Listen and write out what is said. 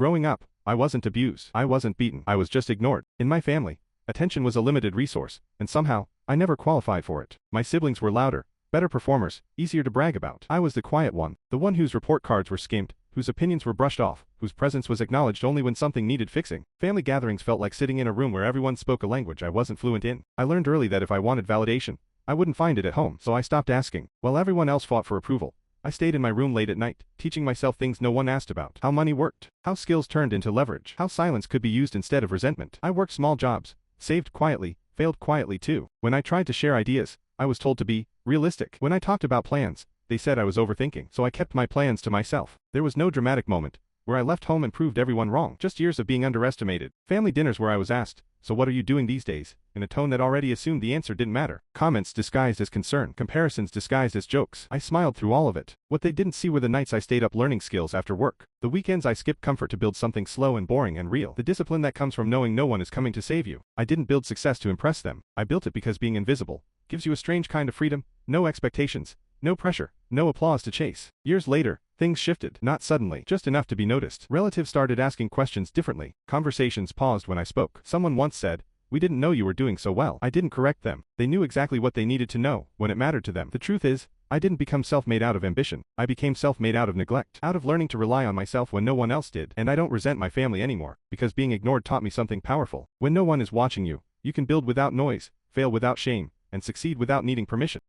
Growing up, I wasn't abused. I wasn't beaten. I was just ignored. In my family, attention was a limited resource, and somehow, I never qualified for it. My siblings were louder, better performers, easier to brag about. I was the quiet one, the one whose report cards were skimmed, whose opinions were brushed off, whose presence was acknowledged only when something needed fixing. Family gatherings felt like sitting in a room where everyone spoke a language I wasn't fluent in. I learned early that if I wanted validation, I wouldn't find it at home, so I stopped asking. While everyone else fought for approval, I stayed in my room late at night, teaching myself things no one asked about. How money worked, how skills turned into leverage, how silence could be used instead of resentment. I worked small jobs, saved quietly, failed quietly too. When I tried to share ideas, I was told to be realistic. When I talked about plans, they said I was overthinking, so I kept my plans to myself. There was no dramatic moment where I left home and proved everyone wrong, just years of being underestimated. Family dinners where I was asked, "So what are you doing these days?" in a tone that already assumed the answer didn't matter. Comments disguised as concern, comparisons disguised as jokes. I smiled through all of it. What they didn't see were the nights I stayed up learning skills after work, the weekends I skipped comfort to build something slow and boring and real, the discipline that comes from knowing no one is coming to save you. I didn't build success to impress them. I built it because being invisible gives you a strange kind of freedom, no expectations, no pressure, no applause to chase. Years later, things shifted, not suddenly, just enough to be noticed. Relatives started asking questions differently. Conversations paused when I spoke. Someone once said, "We didn't know you were doing so well." I didn't correct them. They knew exactly what they needed to know, when it mattered to them. The truth is, I didn't become self-made out of ambition. I became self-made out of neglect, out of learning to rely on myself when no one else did. And I don't resent my family anymore, because being ignored taught me something powerful. When no one is watching you, you can build without noise, fail without shame, and succeed without needing permission.